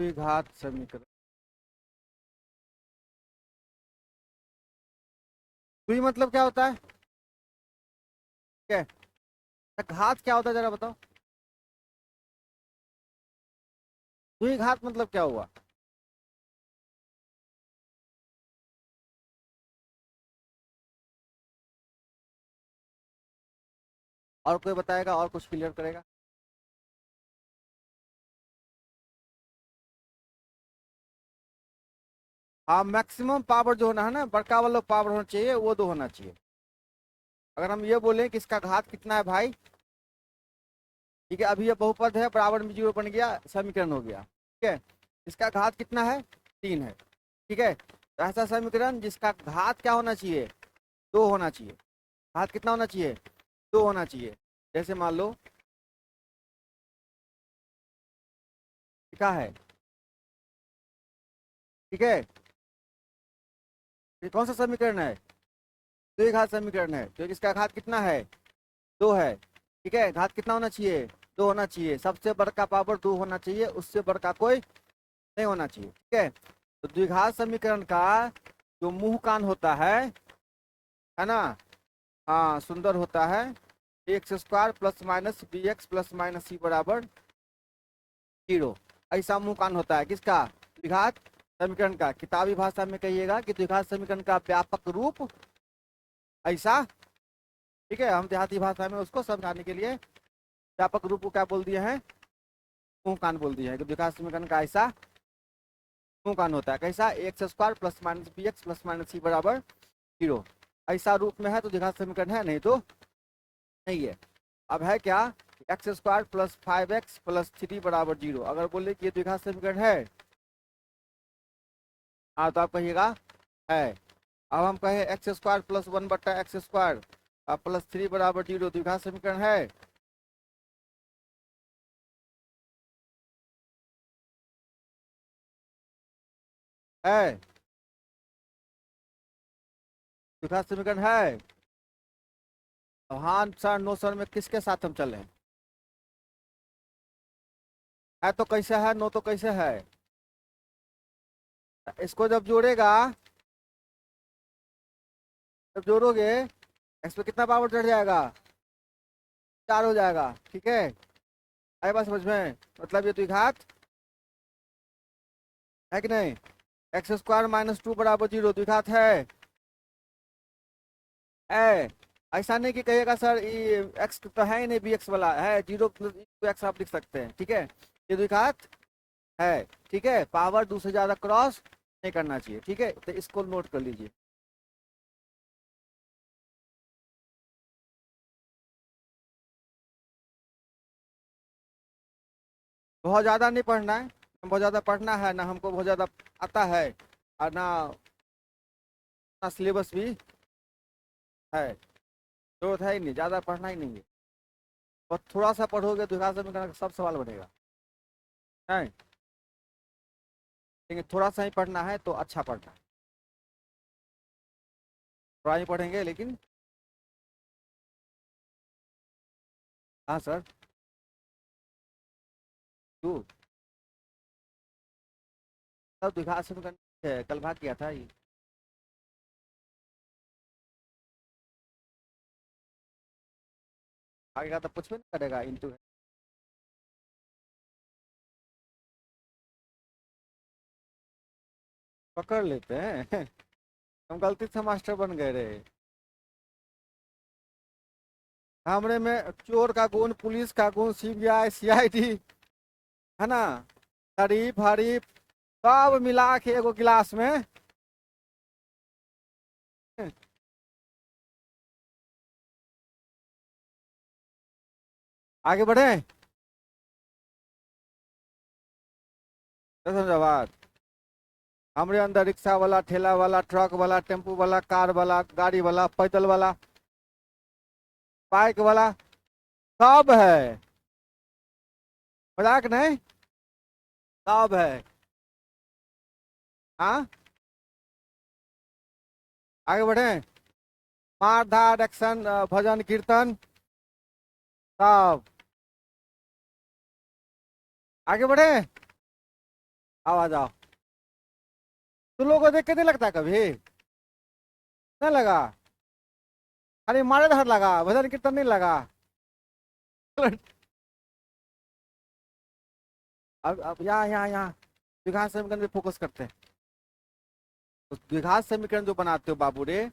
द्विघात समीकरण। द्वि मतलब क्या होता है? क्या घात क्या होता है, जरा बताओ। द्विघात मतलब क्या हुआ? और कोई बताएगा और कुछ क्लियर करेगा? हाँ, मैक्सिमम पावर जो होना है ना, बड़का वाला पावर होना चाहिए, वो दो होना चाहिए। अगर हम ये बोलें कि इसका घात कितना है भाई, ठीक है, अभी ये बहुपद है, बराबर में जीरो बन गया, समीकरण हो गया, ठीक है। इसका घात कितना है? 3 है, ठीक है। तो ऐसा समीकरण जिसका घात क्या होना चाहिए? 2 होना चाहिए। घात कितना होना चाहिए? 2 होना चाहिए। जैसे मान लो क्या है, ठीक है। ये कौन सा समीकरण है? द्विघात समीकरण है। तो इसका घात कितना है? 2 है, ठीक है। घात कितना होना चाहिए? 2 होना चाहिए। सबसे बड़का पावर 2 होना चाहिए, उससे बड़का कोई नहीं होना चाहिए, ठीक है। तो द्विघात समीकरण का जो मुंह कान होता है ना, हाँ सुंदर होता है। X square plus minus b x plus minus c बराबर 0। ऐसा मुंह कान होता है किसका? द्विघात समीकरण का। किताबी भाषा में कहिएगा कि द्विघात समीकरण का व्यापक रूप ऐसा, ठीक है। हम देहाती भाषा में उसको समझाने के लिए व्यापक रूप को क्या बोल दिए हैं? मुंह कान बोल दिए हैं कि द्विघात समीकरण का ऐसा मुंह कान होता है। कैसा? X square plus minus b x plus minus c बराबर 0। ऐसा रूप में है तो द्विघात समीकरण है, नहीं तो नहीं है। अब है क्या? X square plus 5x plus 3 बराबर 0। अगर बोले कि ये द्विघात समीकरण है, हाँ तो आप कहिएगा है। अब हम कहें x square plus 1/x² plus 3 बराबर 0 द्विघात समीकरण है? है द्विघात समीकरण है? हाँ सर, नो सर में किसके साथ हम चलें? है तो कैसे है, नो तो कैसे है? इसको जब जोड़ेगा, जब जोड़ोगे, एक्स पे कितना पावर चढ़ जाएगा? 4 हो जाएगा, ठीक है। आए बात समझ में? मतलब ये द्विघात है कि नहीं? एक्स स्क्वायर माइनस 2 बराबर 0 द्विघात है? है। ऐसा नहीं कि कहिएगा सर ये एक्स तो है ही नहीं, बी एक्स वाला है, 0 प्लस एक्स आप लिख सकते हैं, ठीक है। ये द्विघात है, ठीक है। पावर 2 से ज्यादा क्रॉस नहीं करना चाहिए, ठीक है। तो इसको नोट कर लीजिए। बहुत ज़्यादा नहीं पढ़ना है, बहुत ज़्यादा पढ़ना है ना, हमको बहुत ज़्यादा आता है, और ना सिलेबस भी है। जरूरत है ही नहीं, ज़्यादा पढ़ना ही नहीं है। और थोड़ा सा पढ़ोगे तो विकास समीकरण का सब सवाल बनेगा, है। लेकिन थोड़ा सा ही पढ़ना है तो अच्छा पढ़ना है। थोड़ा ही पढ़ेंगे लेकिन। हाँ सर। टू सब विकास समीकरण कल भाग किया था ये। आगे का तो कुछ भी नहीं करेगा इंटू। पकड़ लेते हैं हम गलती से मास्टर बन गए रे। हमरे में चोर का गुण, पुलिस का गुण, सीबीआई सीआईडी, है ना, शरीफ हरीफ, सब मिला के एगो गिलास में। आगे बढ़े। तो समझा बात। हमरे अंदर रिक्शा वाला, ठेला वाला, ट्रक वाला, टेम्पू वाला, कार वाला, गाड़ी वाला, पैदल वाला, बाइक वाला, सब है। मजाक नहीं, सब है। हाँ, आगे बढ़े। मार धाड़ एक्शन, भजन कीर्तन, सब। आगे बढ़े। आओ आ जाओ। तुम लोगों को देख के नहीं लगता कभी? नहीं लगा? खाली मारे धर लगा, भजन कीर्तन नहीं लगा? अब यहाँ द्विघात समीकरण पे फोकस करते हैं। तो द्विघात समीकरण जो बनाते हो बाबू रे,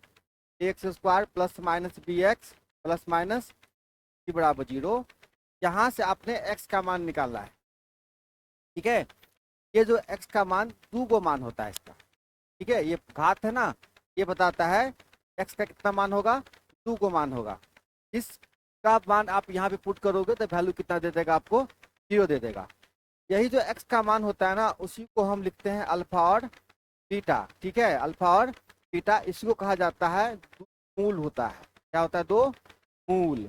x square plus minus b x plus minus c बराबर 0, यहाँ से आपने x का मान निकालना है। ठीक है, ये जो x का मान 2 को मान होता है इसका। ठीक है, ये घात है ना, ये बताता है x का कितना मान होगा, 2 को मान होगा। इसका मान आप यहाँ पे पुट करोगे तो वैल्यू कितना दे देगा आपको, 0 दे देगा। यही जो x का मान होता है ना, उसी को हम लिखते हैं अल्फा और बीटा। ठीक है, अल्फा और बीटा, इसको कहा जाता है मूल होता है। क्या होता है? 2 मूल।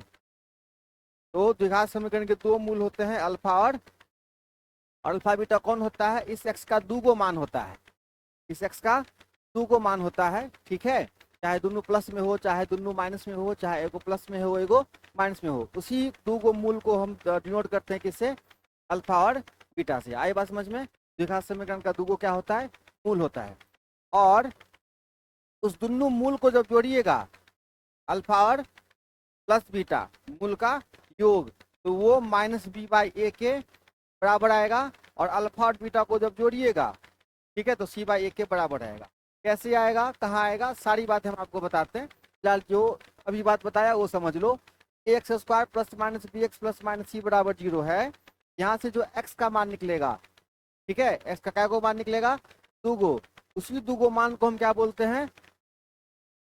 तो द्विघात समीकरण के 2 मूल होते हैं, अल्फा और अल्फा बीटा कौन होता है? इस x का 2 को मान होता है, इस x का 2 को मान होता है। ठीक है, चाहे दोनों प्लस में हो, चाहे दोनों माइनस में हो, चाहे एगो प्लस में हो एगो माइनस में हो, उसी 2 को मूल को हम डिनोट करते हैं किससे? अल्फा और बीटा से। आई बात समझ में? द्विघात समीकरण का 2 को क्या होता है? मूल होता है। और उस दोनों मूल को जब जोड़िएगा, अल्फा और प्लस बीटा मूल का योग, तो वो माइनस बी बाई ए के बराबर आएगा। और अल्फा और बीटा को जब जोड़िएगा, ठीक है, तो सी बाई ए के बराबर आएगा। कैसे आएगा, कहाँ आएगा, सारी बातें हम आपको बताते हैं। फिलहाल जो अभी बात बताया वो समझ लो। X square plus minus b x plus minus c बराबर 0 है। यहाँ से जो x का मान निकलेगा, ठीक है, x का क्या को मान निकलेगा? 2 गो। उसी 2 गो मान को हम क्या बोलते हैं?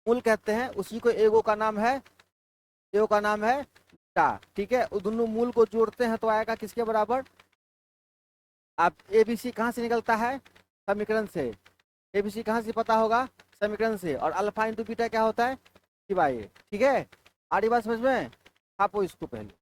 मूल कहते हैं। उसी को एगो का नाम है, एगो का नाम है बीटा। ठीक है, उस दोनों मूल को जोड़ते हैं तो आएगा किसके बराबर? आप एबीसी कहाँ से निकलता है? समीकरण से। एबीसी कहाँ से पता होगा? समीकरण से। और अल्फा इंटू बीटा क्या होता है? सी बाई ए। ठीक है, आड़ी बात समझ में? आपको इसको पहले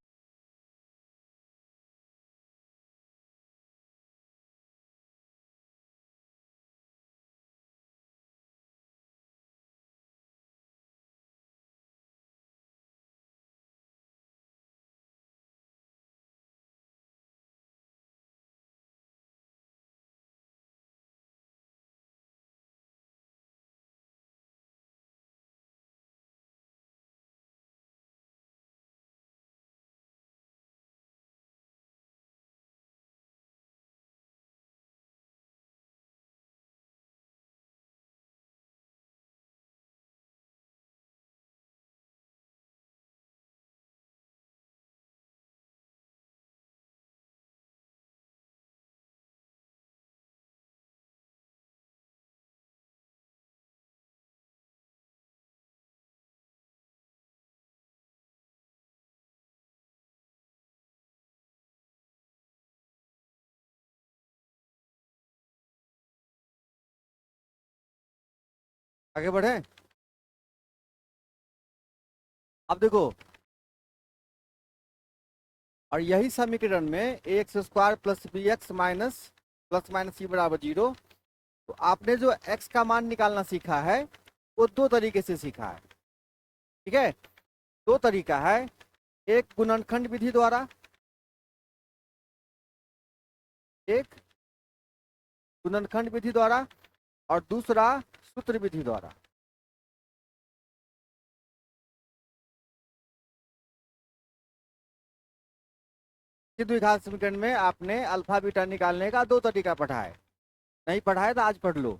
आगे बढ़े। अब देखो, और यही समीकरण में x square plus b x minus plus minus c बराबर 0, तो आपने जो x का मान निकालना सीखा है वो 2 तरीके से सीखा है। ठीक है, 2 तरीका है। एक गुणनखंड विधि द्वारा, एक गुणनखंड विधि द्वारा, और दूसरा सूत्र विधि द्वारा। द्विघात समीकरण में आपने अल्फा बीटा निकालने का 2 तरीका पढ़ा है। नहीं पढ़ा है तो आज पढ़ लो।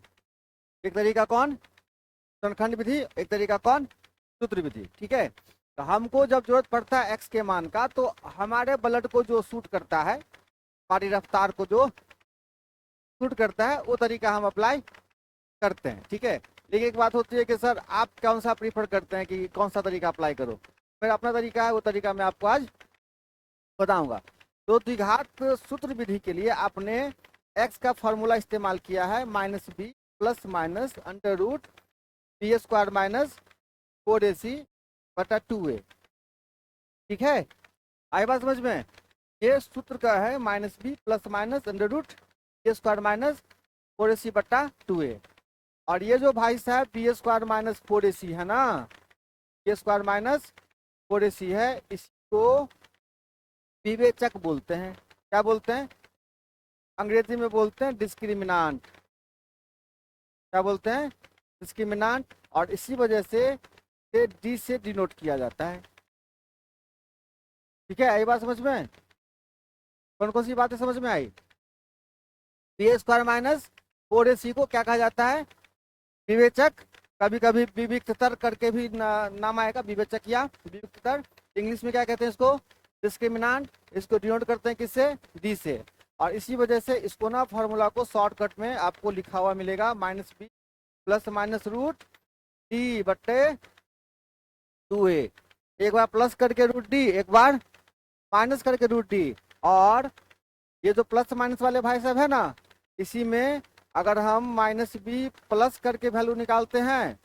एक तरीका कौन? गुणनखंड विधि। एक तरीका कौन? सूत्र विधि। ठीक है, तो हमको जब जरूरत पड़ता है x के मान का, तो हमारे ब्लड को जो सूट करता है, हमारी रफ्तार को जो सूट करता है, वो तरीका हम अप्लाई करते हैं। ठीक है, लेकिन एक बात होती है कि सर आप कौन सा प्रीफर करते हैं कि कौन सा तरीका अप्लाई करो? मेरा अपना तरीका है, वो तरीका मैं आपको आज बताऊंगा। तो द्विघात सूत्र विधि के लिए आपने x का फॉर्मूला इस्तेमाल किया है, minus B plus minus under root B square minus 4ac बटा 2a। ठीक है, आई बात समझ में? ये सूत्र का है minus B plus minus under root B square minus 4ac बटा 2a। और ये जो भाई साहब बी स्क्वायर माइनस 4ac है ना, बी स्क्वायर माइनस 4ac है, इसको विवेचक बोलते हैं। क्या बोलते हैं? अंग्रेजी में बोलते हैं डिस्क्रिमिनांट। क्या बोलते हैं? डिस्क्रिमिनांट। और इसी वजह से डी से डिनोट किया जाता है। ठीक है, आई बात समझ में? कौन कौन सी बातें समझ में आई? बी स्क्वायर माइनस 4ac को क्या कहा जाता है? विवेचक। कभी कभी विविक्तर करके भी नाम आएगा, विवेचक या विविक्तर। इंग्लिश में क्या कहते हैं इसको? डिस्क्रिमिनांट। इसको डिनोट करते हैं किससे? डी से। और इसी वजह से इसको ना फॉर्मूला को शॉर्टकट में आपको लिखा हुआ मिलेगा -b plus minus root D बट्टे 2a। एक बार प्लस करके रूट डी, एक बार माइनस करके रूट डी। और ये जो प्लस माइनस वाले भाई साहब है ना, इसी में अगर हम -b प्लस करके वैल्यू निकालते हैं,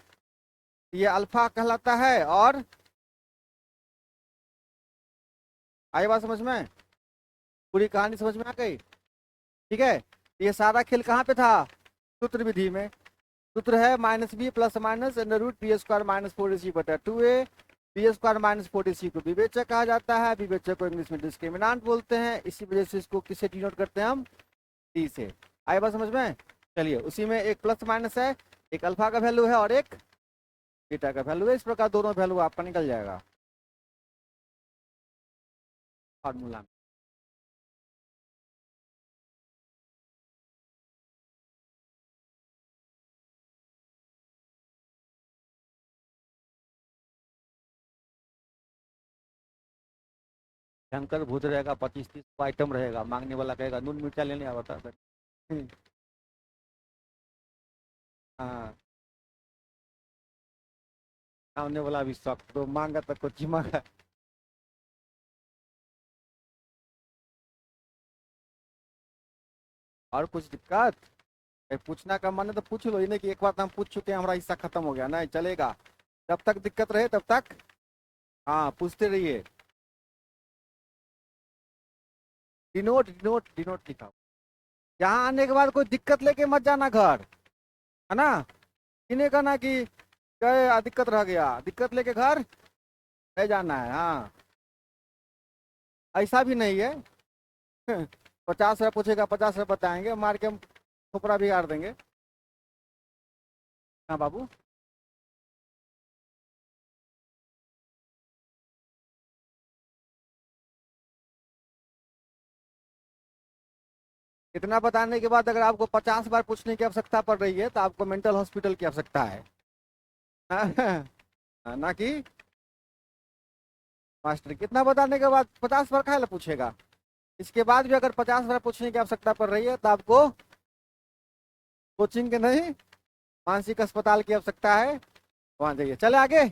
ये अल्फा कहलाता है। और आई बात समझ में? पूरी कहानी समझ में आ गई? ठीक है, ये सारा खेल कहाँ पे था? सूत्र विधि में। सूत्र है -b plus minus root B square minus 4ac बटा 2a। B square minus 4ac को विवेचक कहा जाता है, विवेचक को इंग्लिश में डिस्क्रिमिनांट बोलते हैं। इसी वजह से इसको किससे डिनोट करते हैं हम? डी से। आई बात समझ में? चलिए, उसी में एक प्लस माइनस है, एक अल्फा का वैल्यू है और एक बीटा का वैल्यू है। इस प्रकार दोनों वैल्यू आपका निकल जाएगा फॉर्मूला में। भयंकर भूत रहेगा, 25-30 आइटम रहेगा, मांगने वाला कहेगा नून मिर्चा लेने आ बता सर। हाँ, सामने वाला भी शौक तो मांगा तो कुछ ही मांगा। और कुछ दिक्कत? पूछना का मन है तो पूछ लो, ये नहीं कि एक बार तो हम पूछ चुके हैं हमारा हिस्सा खत्म हो गया, नहीं चलेगा। जब तक दिक्कत रहे तब तक हाँ पूछते रहिए। डिनोट डिनोट डिनोट लिखा। यहाँ आने के बाद कोई दिक्कत लेके मत जाना घर, है ना? इन्हें कहना कि गए दिक्कत रह गया, दिक्कत लेके घर नहीं जाना है। हाँ, ऐसा भी नहीं है। 50 रुपये पूछेगा, 50 रुपये बताएंगे, मार के हम खोपड़ा बिगाड़ देंगे। हाँ बाबू, इतना बताने के बाद अगर आपको 50 बार पूछने की आवश्यकता पड़ रही है तो आपको मेंटल हॉस्पिटल की आवश्यकता है। ना कि मास्टर कितना बताने के बाद 50 बार काहे पूछेगा। इसके बाद भी अगर 50 बार पूछने की आवश्यकता पड़ रही है तो आपको कोचिंग के नहीं, मानसिक अस्पताल की आवश्यकता है, वहां जाइए। चले आगे।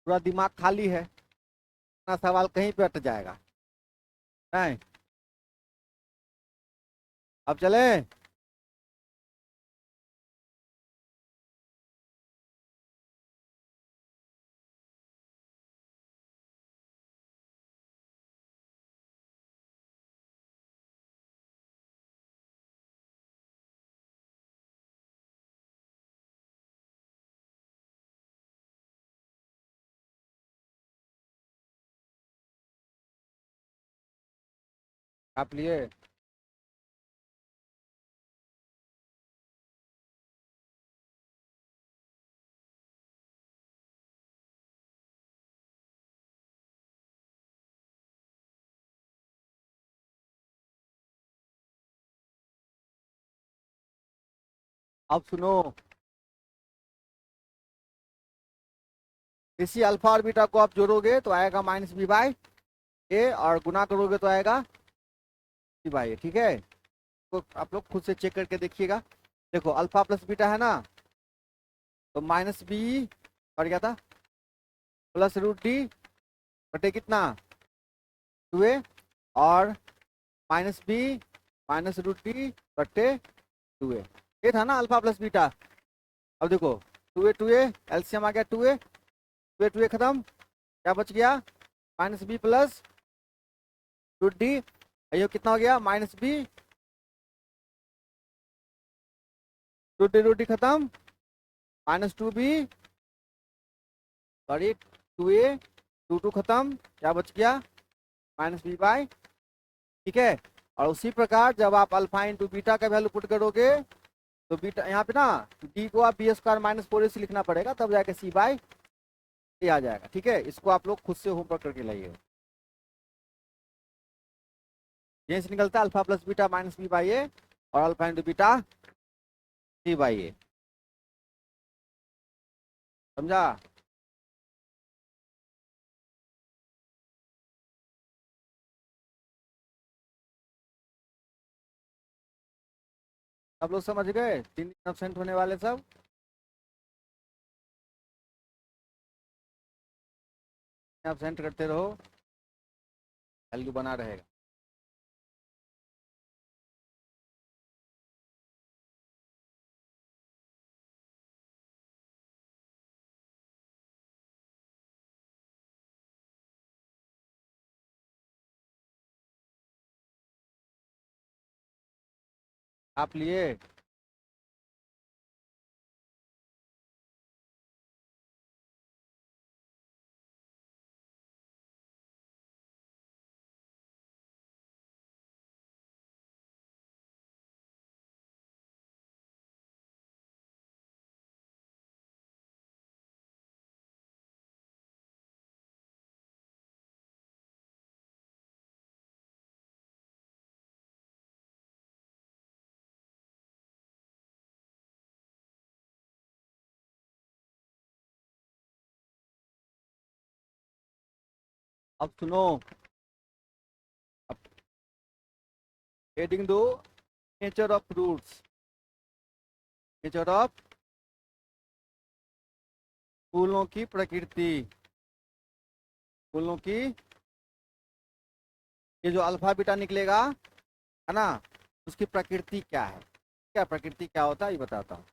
पूरा दिमाग खाली है ना, सवाल कहीं पे अट जाएगा नहीं। अब चले। आप लिए अब सुनो, इसी अल्फा और बीटा को आप जोड़ोगे तो आएगा -b/a और गुना करोगे तो आएगा c/a। ठीक है, तो आप लोग खुद से चेक करके देखिएगा। देखो अल्फा प्लस बीटा है ना, तो -b और क्या था? प्लस रूट डी बटे कितना? 2a। और -b माइनस रूट डी बटे 2a। ये था ना अल्फा प्लस बीटा। अब देखो 2a एलसीएम आ गया, 2a खत्म, क्या बच गया? -b plus root D. ये कितना हो गया? -b रूट डी खत्म, -2b सॉरी 2a, 2 खत्म, क्या बच गया -b/, ठीक है। और उसी प्रकार जब आप अल्फा इंटू बीटा का वैल्यू पुट करोगे तो बीटा यहाँ पे ना d को आप b² - 4ac लिखना पड़ेगा, तब जाके c/a आ जाएगा, ठीक है। इसको आप लोग खुद से होमवर्क करके लाइए। यहीं से निकलता है अल्फा प्लस बीटा -b/a और अल्फा इंटू बीटा c/a, समझा। सब लोग समझ गए, 3 दिन एब्सेंट होने वाले सब। एब्सेंट करते रहो, वैल्यू बना रहेगा। आप लिए अब सुनो, हेडिंग दो, nature of fruits, nature of फूलों की प्रकृति, फूलों की, ये जो अल्फा बीटा निकलेगा है ना, उसकी प्रकृति क्या है, क्या प्रकृति क्या होता है ये बताता हूँ।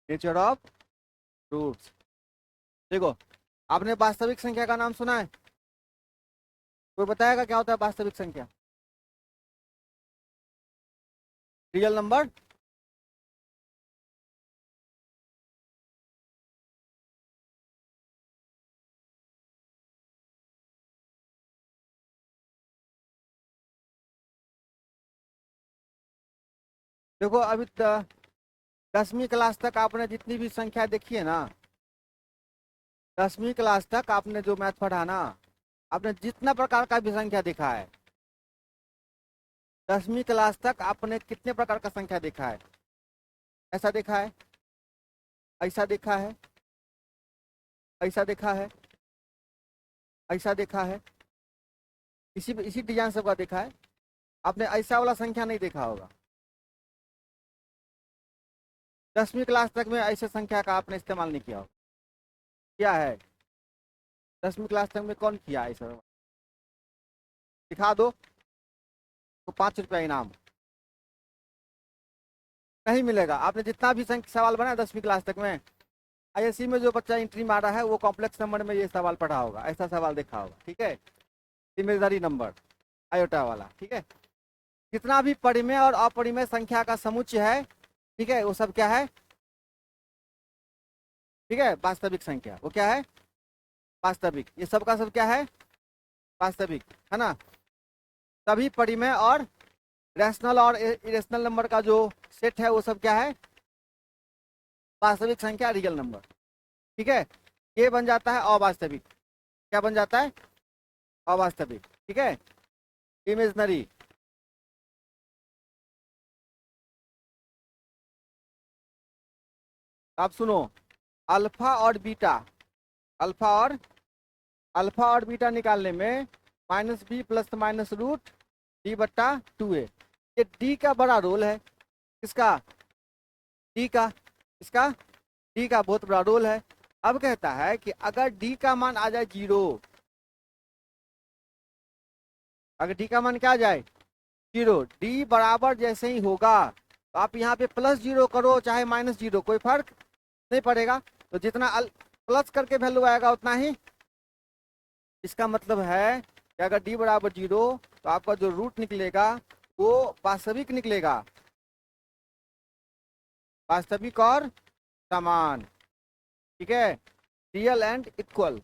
नेचर ऑफ फ्रूट्स, देखो आपने वास्तविक संख्या का नाम सुना है, कोई बताएगा क्या होता है वास्तविक संख्या? रियल नंबर, देखो अभी 10वीं क्लास तक आपने जितनी भी संख्या देखी है ना, 10वीं क्लास तक आपने जो मैथ पढ़ा ना, आपने जितना प्रकार का भी संख्या देखा है, 10वीं क्लास तक आपने कितने प्रकार का संख्या देखा है? ऐसा देखा है, ऐसा देखा है, ऐसा देखा है, ऐसा देखा है, इसी डिजाइन सबका देखा है, आपने ऐसा वाला संख्या नहीं देखा होगा। 10वीं क्लास तक में ऐसे संख्या का आपने इस्तेमाल नहीं किया होगा, क्या है 10वीं क्लास तक में कौन किया ऐसा? दिखा दो तो 5 रुपया इनाम नहीं मिलेगा। आपने जितना भी सवाल बनाया 10वीं क्लास तक में, आईएससी में जो बच्चा एंट्री मारा है वो कॉम्प्लेक्स नंबर में ये सवाल पढ़ा होगा, ऐसा सवाल देखा होगा, ठीक है। इमेजनरी नंबर आयोटा वाला, ठीक है। जितना भी परिमेय और अपरिमेय संख्या का समुच्चय है, ठीक है, वो सब क्या है? ठीक है, वास्तविक संख्या, वो क्या है? वास्तविक। ये सब का सब क्या है? वास्तविक, है ना। सभी परिमेय और रैशनल और इरेशनल नंबर का जो सेट है वो सब क्या है? वास्तविक संख्या, रियल नंबर, ठीक है। ये बन जाता है अवास्तविक, क्या बन जाता है? अवास्तविक, ठीक है। इमेजनरी, आप सुनो, अल्फा और बीटा, अल्फा और बीटा निकालने में -b + -√d/2a, ये d का बड़ा रोल है, किसका? d का, इसका d का बहुत बड़ा रोल है। अब कहता है कि अगर d का मान आ जाए 0, अगर d का मान क्या आ जाए 0, d बराबर जैसे ही होगा तो आप यहाँ पे +0 करो चाहे -0, कोई फर्क नहीं पड़ेगा, तो जितना प्लस करके वैल्यू आएगा उतना ही। इसका मतलब है कि अगर d बराबर 0 तो आपका जो रूट निकलेगा वो वास्तविक निकलेगा, वास्तविक और समान, ठीक है, real and equal,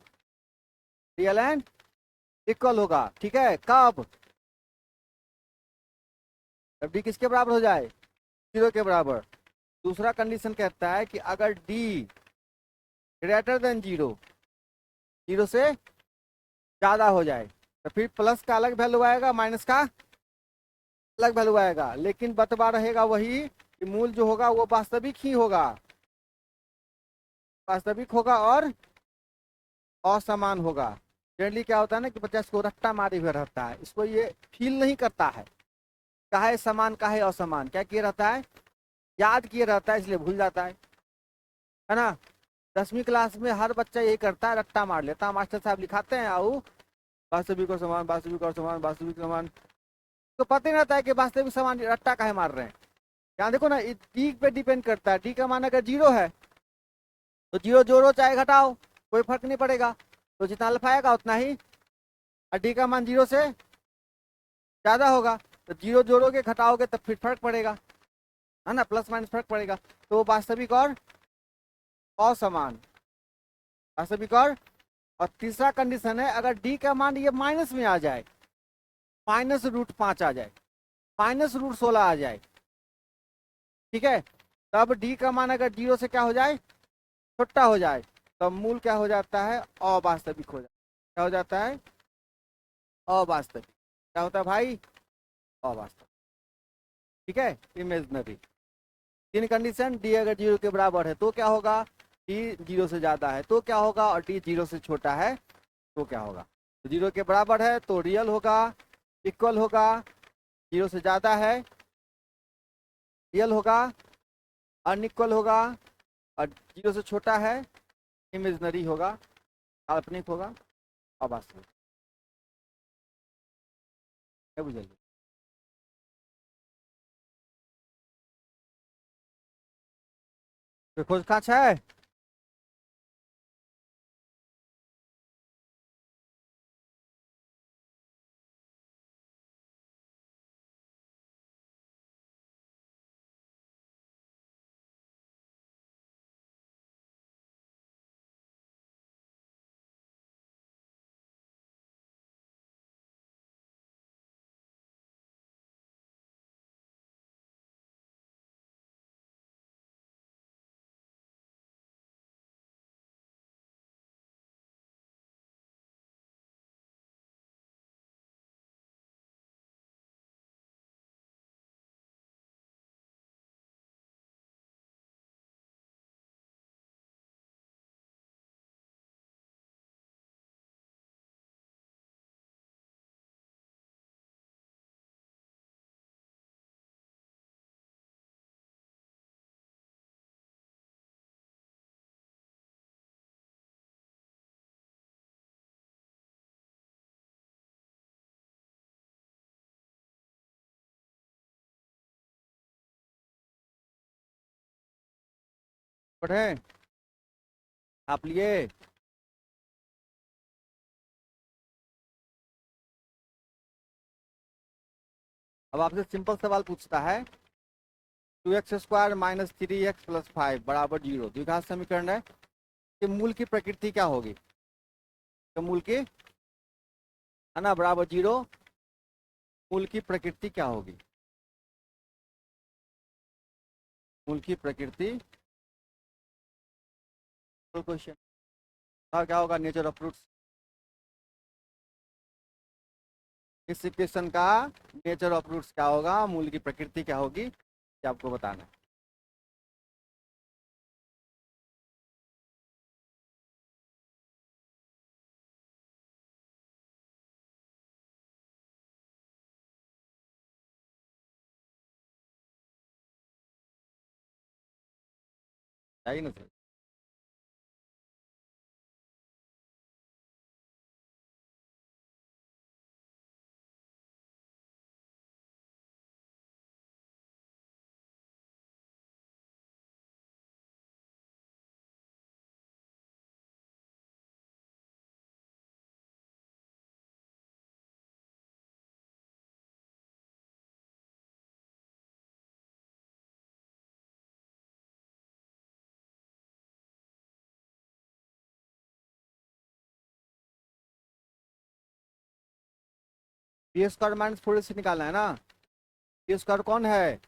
real and equal होगा, ठीक है। कब? जब डी किसके बराबर हो जाए? 0 के बराबर। दूसरा कंडीशन कहता है कि अगर डी ग्रेटर देन 0, 0 से ज्यादा हो जाए, तो फिर प्लस का अलग वैल्यू आएगा, माइनस का अलग वैल्यू आएगा, लेकिन बतवा रहेगा वही कि मूल जो होगा वो वास्तविक ही होगा, वास्तविक होगा और असमान होगा। जनरली क्या होता है ना कि बच्चा इसको रट्टा मारे हुए रहता है, इसको ये फील नहीं करता है काहे समान काहे असमान, क्या किए रहता है, याद किए रहता है, इसलिए भूल जाता है ना। 10वीं क्लास में हर बच्चा यही करता है, रट्टा मार लेता है, मास्टर साहब लिखाते हैं आओ वास्तविक और समान, वास्तविक और समान, वास्तविक समान, तो पता ही नहीं रहता है कि वास्तविक समान रट्टा काहे मार रहे हैं। यहाँ देखो ना, डी पे डिपेंड करता है, डी का मान अगर 0 है तो 0 जोड़ो चाहे घटाओ कोई फर्क नहीं पड़ेगा, तो जितना अल्फा आएगा उतना ही, और डी का मान 0 से ज्यादा होगा तो 0 जोड़ोगे घटाओगे तब फिर फर्क पड़ेगा, है ना, प्लस माइनस फर्क पड़ेगा। तो वास्तविक और असमान, वास्तविक और तीसरा कंडीशन है अगर डी का मान ये माइनस में आ जाए, -√5 आ जाए, -√16 आ जाए, ठीक है, तब डी का मान अगर 0 से क्या हो जाए, छोटा हो जाए, तब मूल क्या हो जाता है, अवास्तविक हो जाता है। क्या हो जाता है? अवास्तविक। क्या होता है भाई? अवास्तविक, ठीक है, इमेजनरी। तीन कंडीशन, डी अगर 0 के बराबर है तो क्या होगा, डी 0 से ज्यादा है तो क्या होगा, और डी 0 से छोटा है तो क्या होगा। तो 0 के बराबर है तो रियल होगा, इक्वल होगा, 0 से ज्यादा है रियल होगा, अनइक्वल होगा, और 0 से छोटा है इमेजनरी होगा, काल्पनिक होगा, अवास्तविक। क्या बुझलिए? कोई खोज खाच है? पढ़े आप लिए? अब आपसे सिंपल सवाल पूछता है, 2x² - 3x + 5 बराबर 0 द्विघात समीकरण है कि मूल की प्रकृति क्या होगी, तो मूल की, है ना, बराबर 0, मूल की प्रकृति क्या होगी, मूल की प्रकृति, क्वेश्चन क्या होगा, नेचर ऑफ फ्रूट्स। इस इक्वेशन का नेचर ऑफ फ्रूट्स क्या होगा, मूल की प्रकृति क्या होगी, ये आपको बताना है। चाहिए ना sir? B square minus 4ac निकालना है ना। बी स्क्वायर कौन है,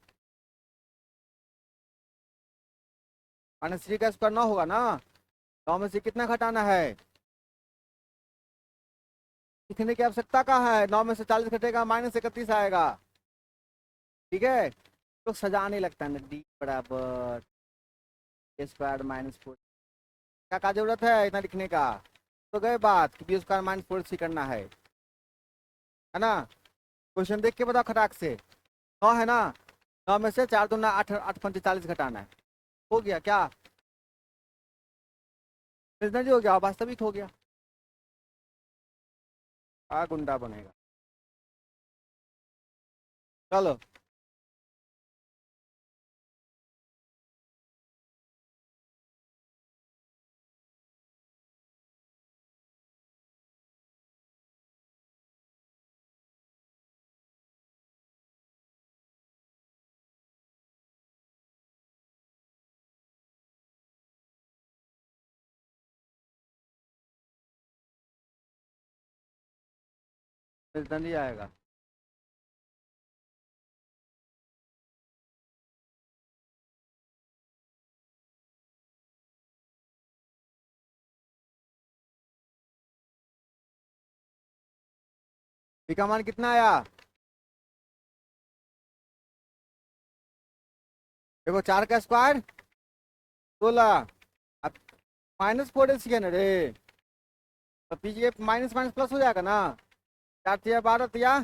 -3 का स्क्वायर 9 होगा ना। 9 में से कितना घटाना है, लिखने की आवश्यकता कहाँ है, 9 में से 40 घटेगा -31 आएगा। ठीक है, तो सजाने लगता है ना, डी बराबर स्क्वायर -4। क्या जरूरत है इतना लिखने का, तो गए बात कि बी स्क्वायर -4c करना है ना। क्वेश्चन देख के बताओ खटाक से। 9 है ना, 9 में से 4 दूना 8, 8 पंचे 40 घटाना है। हो गया क्या, इतना जी हो गया, वास्तविक हो गया। गुंडा बनेगा। चलो इतना नहीं आएगा। पी का मान कितना आया, देखो 4 का स्क्वायर 16, अब -4ac है ना रे, तो पीछे माइनस माइनस प्लस हो जाएगा ना। 4 तिया 12 तिया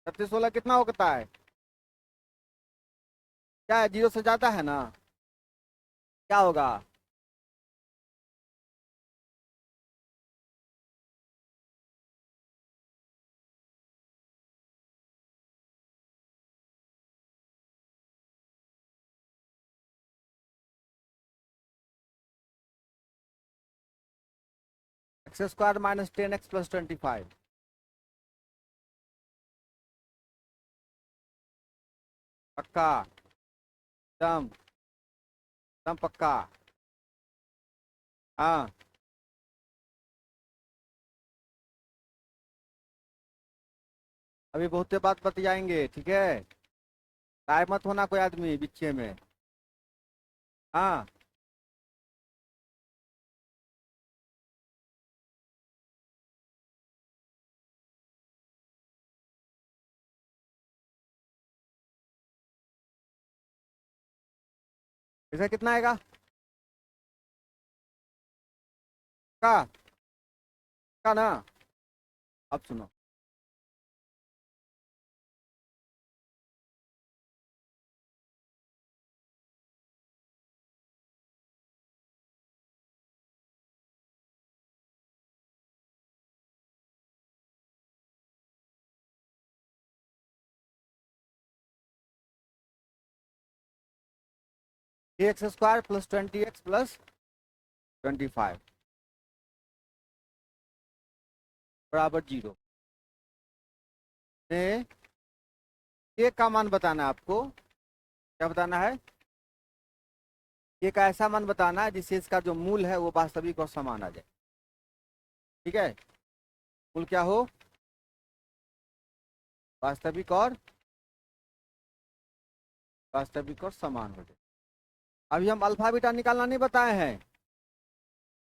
16 कितना होता है, क्या है, 0 से जाता है ना, क्या होगा। x² -10x + 25, पक्का, दम दम पक्का। हाँ, अभी बहुते बात बतियाएंगे, ठीक है। राय मत होना कोई आदमी बीचे में। हाँ, इसे कितना आएगा, का का ना। अब सुनो, x² + 20x + 25 बराबर 0 में k का मान बताना है आपको। क्या बताना है, k का ऐसा मान बताना है जिससे इसका जो मूल है वो वास्तविक और समान आ जाए। ठीक है, मूल क्या हो, वास्तविक और समान हो जाए। अभी हम अल्फा बीटा निकालना नहीं बताए हैं,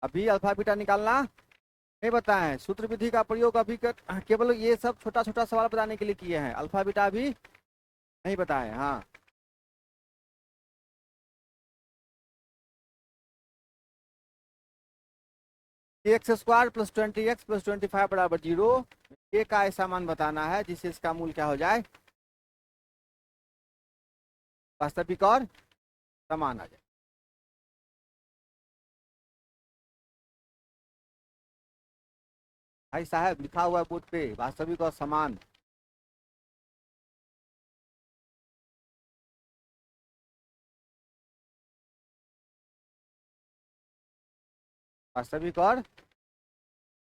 अभी अल्फा बीटा निकालना नहीं बताए हैं। सूत्र विधि का प्रयोग अभी केवल ये सब छोटा छोटा सवाल बताने के लिए किए हैं, अल्फा बीटा अभी नहीं बताए। हाँ, x² + 20x + 25 बराबर 0, k का ऐसा मान बताना है जिससे इसका मूल क्या हो जाए, वास्तविक और समान आ जाए। भाई साहब लिखा हुआ है बोर्ड पे, वास्तविक और समान। वास्तविक और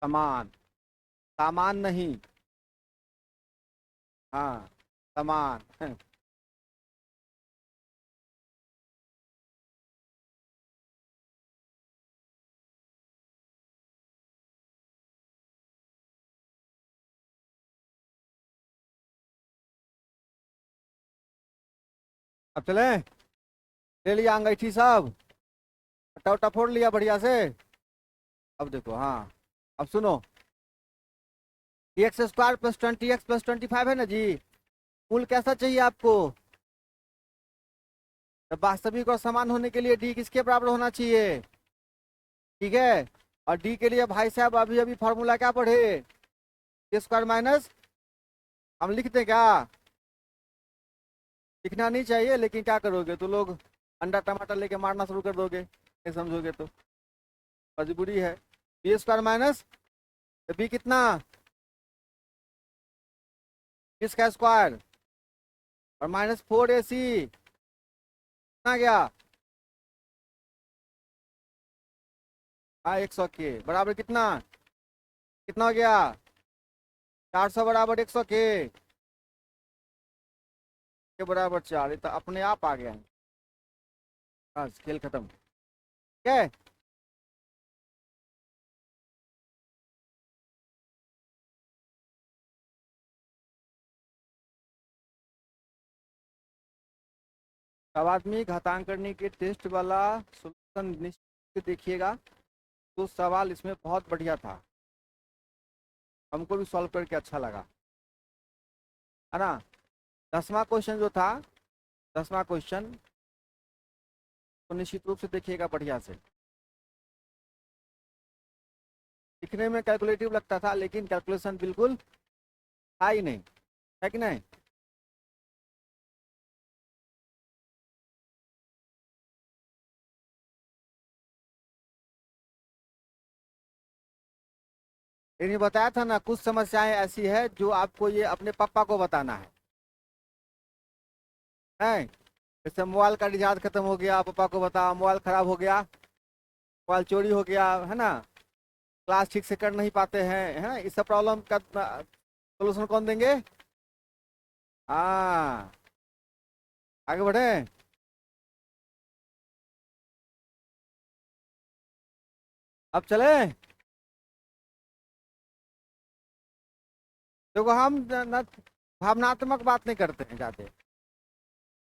समान, सामान नहीं। हाँ, समान अब चले, ले लिया अंगीठी सब, अट्टा उट्टा फोड़ लिया बढ़िया से। अब देखो, हाँ अब सुनो, एक्स स्क्वायर प्लस 20x+25 है ना जी। मूल कैसा चाहिए आपको? तो वास्तविक और समान होने के लिए डी किसके बराबर होना चाहिए? ठीक है। और डी के लिए भाई साहब अभी अभी फॉर्मूला क्या पढ़े? ए स्क्वायर माइनस, हम लिखते हैं क्या? लिखना नहीं चाहिए, लेकिन क्या करोगे तो लोग अंडा टमाटर लेके मारना शुरू कर दोगे, नहीं समझोगे तो मजबूरी है। बी स्क्वायर माइनस, तो बी कितना? इसका स्क्वायर और -4ac कितना गया? हाँ 100 के बराबर कितना? कितना हो गया? 400 बराबर 100 के बराबर 4, ये तो अपने आप आ गया है। बस खेल खत्म। ठीक है। सवात्मी घातांक करने के टेस्ट वाला सॉल्यूशन निश्चित देखिएगा। तो सवाल इसमें बहुत बढ़िया था, हमको भी सॉल्व करके अच्छा लगा, है ना। 10वां क्वेश्चन जो था, 10वां क्वेश्चन तो निश्चित रूप से देखिएगा बढ़िया से। दिखने में कैलकुलेटिव लगता था, लेकिन कैलकुलेशन बिल्कुल था ही नहीं, है कि नहीं। इन्हें बताया था ना, कुछ समस्याएं ऐसी है जो आपको ये अपने पापा को बताना है। जैसे मोबाइल का रिचार्ज खत्म हो गया, पापा को बताओ, मोबाइल खराब हो गया, मोबाइल चोरी हो गया, है ना, क्लास ठीक से कर नहीं पाते हैं, है ना, इस सब प्रॉब्लम का सोल्यूशन कौन देंगे? हाँ, आगे बढ़े। अब चले। देखो हम भावनात्मक बात नहीं करते हैं जाते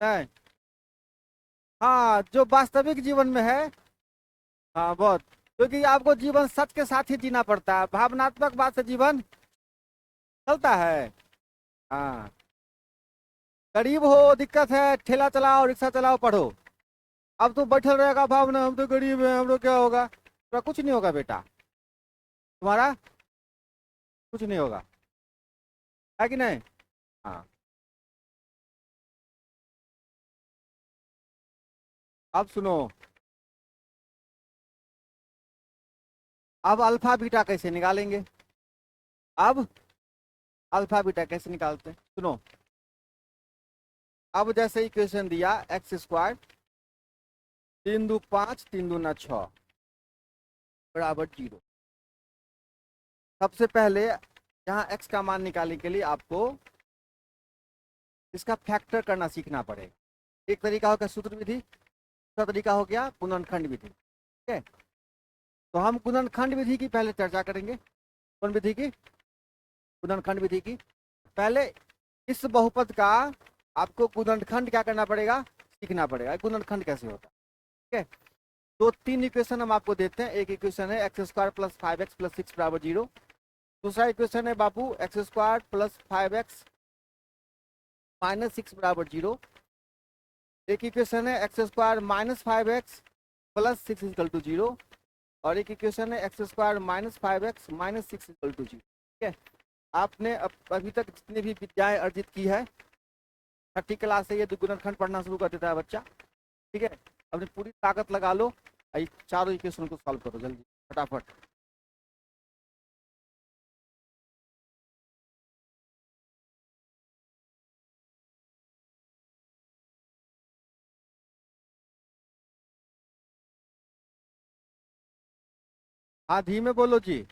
हैं। हाँ, जो वास्तविक जीवन में है। हाँ बहुत, क्योंकि आपको जीवन सच के साथ ही जीना पड़ता है, भावनात्मक बात से जीवन चलता है। हाँ, गरीब हो दिक्कत है, ठेला चलाओ रिक्शा चलाओ पढ़ो। अब तो बैठल रहेगा भावना, हम तो गरीब है, हम लोग क्या होगा? तो कुछ नहीं होगा बेटा, तुम्हारा कुछ नहीं होगा, है कि नहीं। हाँ, अब सुनो, अब अल्फा बीटा कैसे निकालेंगे? अब अल्फा बीटा कैसे निकालते हैं, सुनो। अब जैसे इक्वेशन दिया, एक्स स्क्वायर 3 2 5 3 2 6 बराबर 0। सबसे पहले यहाँ एक्स का मान निकालने के लिए आपको इसका फैक्टर करना सीखना पड़ेगा। एक तरीका होगा सूत्र विधि, दूसरा तरीका हो गया गुणनखंड विधि। ठीक है, तो हम गुणनखंड विधि की पहले चर्चा करेंगे। कौन विधि की? गुणनखंड विधि की। पहले इस बहुपद का आपको गुणनखंड क्या करना पड़ेगा, सीखना पड़ेगा, गुणनखंड कैसे होता है। ठीक है, तो 3 इक्वेशन हम आपको देते हैं। एक इक्वेशन है x square plus 5x plus 6 बराबर 0। दूसरा इक्वेशन है बाबू x square plus 5x minus 6 बराबर 0। एक इक्वेशन है x square -5x plus 6 equal to 0। और एक इक्वेशन है x square -5x minus 6 equal to 0। ठीक है, आपने अभी तक जितनी भी विद्याएं अर्जित की है, छठी क्लास से ये गुणनखंड पढ़ना शुरू कर देता है बच्चा। ठीक है, अपनी पूरी ताकत लगा लो, चारों इक्वेशन को सॉल्व करो जल्दी फटाफट। हाँ धीमे बोलो जी।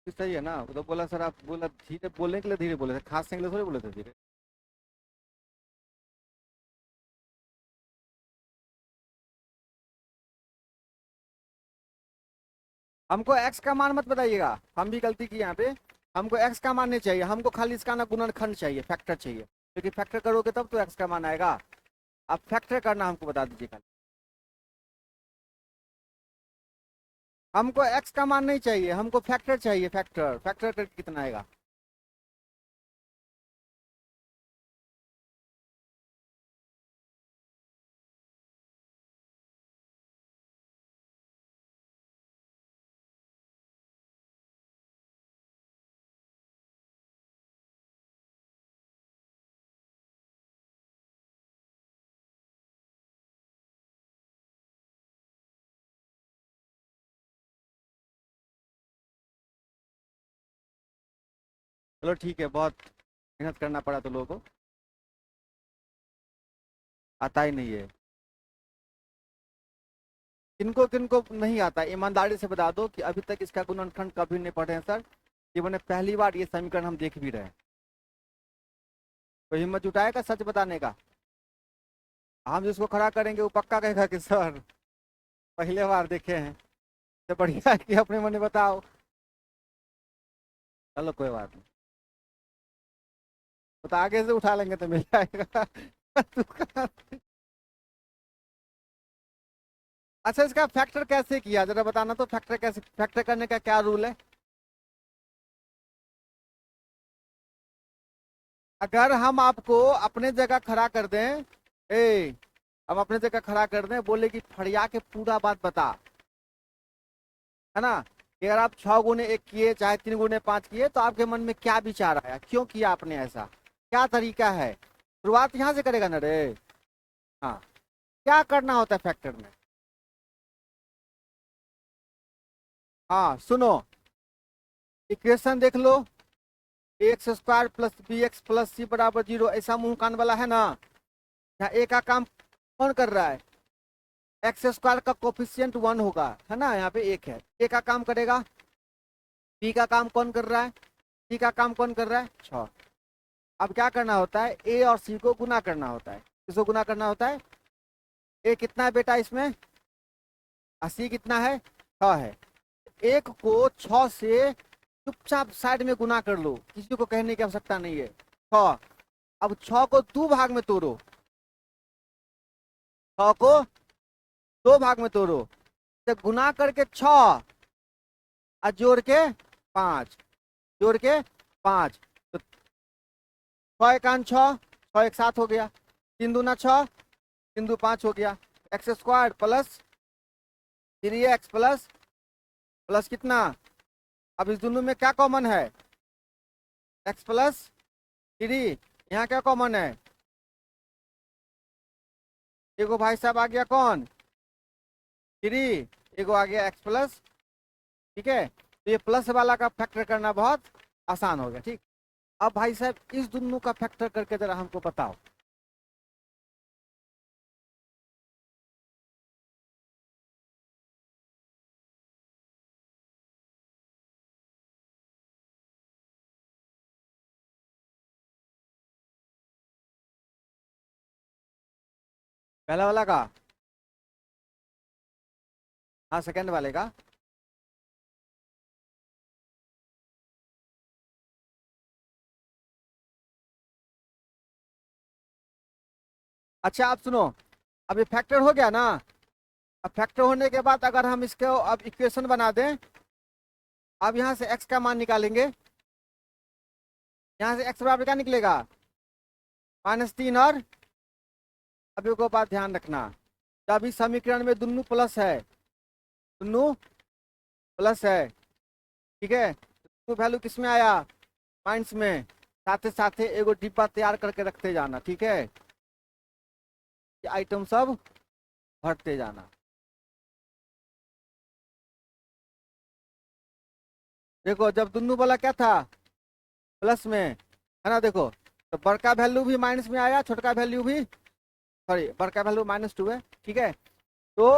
सही है ना, वो तो बोला सर, आप बोला धीरे बोलने के लिए धीरे बोले थे, खांसने के लिए थोड़ी बोले थे धीरे। हमको x का मान मत बताइएगा, हम भी गलती की यहाँ पे। हमको x का मान नहीं चाहिए, हमको खाली इसका ना गुणनखंड चाहिए, फैक्टर चाहिए, क्योंकि फैक्टर करोगे तब तो x का मान आएगा। आप फैक्टर करना हमको बता दीजिए खाली। हमको x का मान नहीं चाहिए, हमको फैक्टर चाहिए, फैक्टर फैक्टर करके कितना आएगा। चलो ठीक है, बहुत मेहनत करना पड़ा तो लोगों को, आता ही नहीं है। किनको किनको नहीं आता, ईमानदारी से बता दो कि अभी तक इसका गुणनखंड कभी नहीं पढ़े हैं सर, जीवन में पहली बार ये समीकरण हम देख भी रहे हैं। तो हिम्मत जुटाएगा सच बताने का। हम जिसको खड़ा करेंगे वो पक्का कहेगा कि सर पहले बार देखे हैं। तो बढ़िया है कि अपने मन में बताओ। चलो कोई बात नहीं, तो आगे से उठा लेंगे तो मिल जाएगा। तू अच्छा, इसका फैक्टर कैसे किया जरा बताना तो, फैक्टर कैसे, फैक्टर करने का क्या रूल है। अगर हम आपको अपने जगह खड़ा कर दें, ए हम अपने जगह खड़ा कर दें, बोले कि फड़िया के पूरा बात बता, है ना, कि अगर आप 6 गुने 1 किए चाहे 3 गुने 5 किए तो आपके मन में क्या विचार आया, क्यों किया आपने ऐसा, क्या तरीका है, शुरुआत यहाँ से करेगा ना रे। हाँ, क्या करना होता है फैक्टर में। हाँ सुनो, इक्वेशन देख लो, x² plus bx plus c बराबर 0, ऐसा मुंह कान वाला है ना। यहाँ ए का काम कौन कर रहा है, x² का कोफिशियंट 1 होगा, है ना, यहाँ पे 1 है, ए का काम करेगा। बी का काम कौन कर रहा है, सी का काम कौन कर रहा है, 6। अब क्या करना होता है, ए और सी को गुना करना होता है। किसको गुना करना होता है, ए कितना है बेटा इसमें, और सी कितना है, 6 है। एक को 6 से चुपचाप साइड में गुना कर लो, किसी को कहने की आवश्यकता नहीं है, 6। अब 6 को 2 भाग में तोड़ो, 6 को 2 भाग में तोड़ो, तो गुना करके 6 और जोड़ के 5, जोड़ के 5, तो 6 एकान 6, 6 एक 7 हो गया, 3 दूना 6, 3 दू 5 हो गया, x² plus 3x plus plus कितना। अब इस दोनों में क्या कॉमन है, x प्लस 3, यहाँ क्या कॉमन है, एगो भाई साहब आ गया कौन, 3, एगो आ गया x प्लस। ठीक है, तो ये प्लस वाला का फैक्टर करना बहुत आसान हो गया। ठीक, अब भाई साहब इस दोनों का फैक्टर करके जरा हमको बताओ। पहला वाला का, हाँ सेकंड वाले का। अच्छा आप सुनो, अब ये फैक्टर हो गया ना। अब फैक्टर होने के बाद अगर हम इसको अब इक्वेशन बना दें, अब यहाँ से x का मान निकालेंगे, यहाँ से x बराबर क्या निकलेगा, -3। और अभी को बात ध्यान रखना, जब इस समीकरण में दोनों प्लस है, दोनों प्लस है, ठीक है, तो वैल्यू किस में आया, माइनस में, साथे साथे एगो डिब्बा तैयार करके रखते जाना, ठीक है, ये आइटम सब भरते जाना। देखो जब दोनों वाला क्या था, प्लस में, है ना, देखो तो बड़का वैल्यू भी माइनस में आया, छोटका वैल्यू भी, सॉरी बड़का वैल्यू -2 है, ठीक है, तो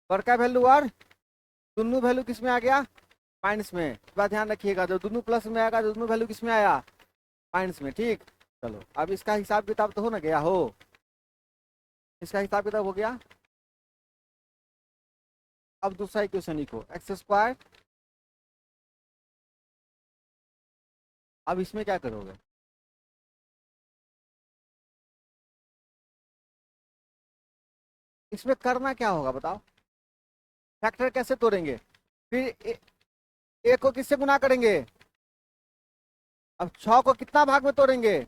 बड़का वैल्यू और दोनों वैल्यू किस में आ गया, माइनस में। इस बात ध्यान रखिएगा, जब दोनों प्लस में आएगा तो दोनों वैल्यू किस में आया, माइनस में। ठीक, चलो अब इसका हिसाब किताब तो हो ना गया हो, इसका हिसाब किताब हो गया। अब दूसरा इक्वेशन लिखो, x² अब इसमें क्या करोगे? इसमें करना क्या होगा बताओ? फैक्टर कैसे तोड़ेंगे? फिर ए को किससे गुना करेंगे? अब 6 को कितना भाग में तोड़ेंगे?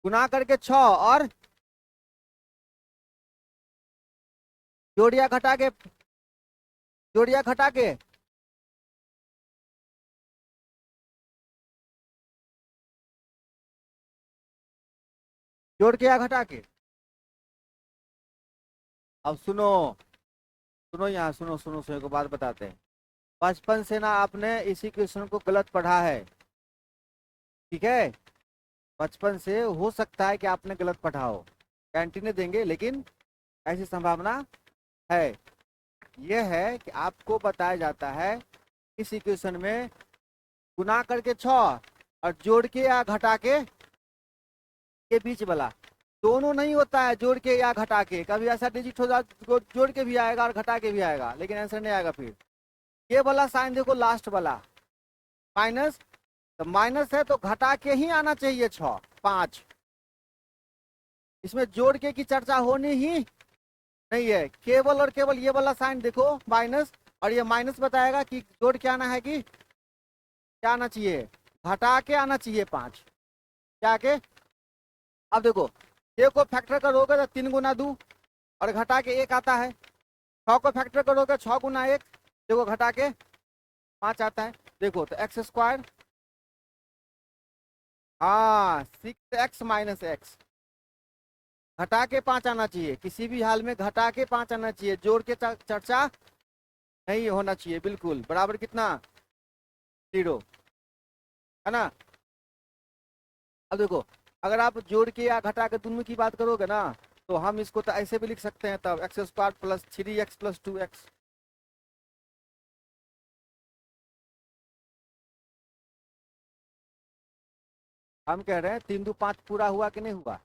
गुना करके 6 और जोड़िया घटा के, जोड़िया घटा के जोड़ के या घटा के? अब सुनो, सुनो यहाँ, सुनो सुनो सुनो को बात बताते हैं। बचपन से ना आपने इसी क्वेश्चन को गलत पढ़ा है, ठीक है? बचपन से हो सकता है कि आपने गलत पढ़ा हो, कैंटीन देंगे, लेकिन ऐसी संभावना है। यह है कि आपको बताया जाता है इस इक्वेशन में गुना करके 6 और जोड़ के या घटा के बीच वाला दोनों नहीं होता है, जोड़ के या घटा के। कभी ऐसा डिजिट हो जाए जोड़ के भी आएगा और घटा के भी आएगा, लेकिन आंसर नहीं आएगा। फिर ये वाला साइन देखो, लास्ट वाला माइनस, तो माइनस है तो घटा के ही आना चाहिए 6 5। इसमें जोड़ के की चर्चा होनी ही नहीं है, केवल और केवल ये वाला साइन देखो माइनस, और ये माइनस बताएगा कि जोड़ के आना है कि क्या आना चाहिए, घटा के आना चाहिए 5 क्या के। अब देखो, ए को फैक्टर करोगे तो 3 गुना 2 और घटा के 1 आता है। 6 को फैक्टर करोगे 6 गुना 1, देखो घटा के 5 आता है। देखो तो एक्स स्क्वायर, हाँ 6x माइनस एक्स, घटा के 5 आना चाहिए, किसी भी हाल में घटा के 5 आना चाहिए, जोड़ के चर्चा नहीं होना चाहिए। बिल्कुल बराबर कितना, 0, है ना? अब देखो, अगर आप जोड़ के या घटा के दोनों की बात करोगे ना, तो हम इसको तो ऐसे भी लिख सकते हैं, तब x square plus 3x plus 2x। हम कह रहे हैं 3 2 5 पूरा हुआ कि नहीं हुआ?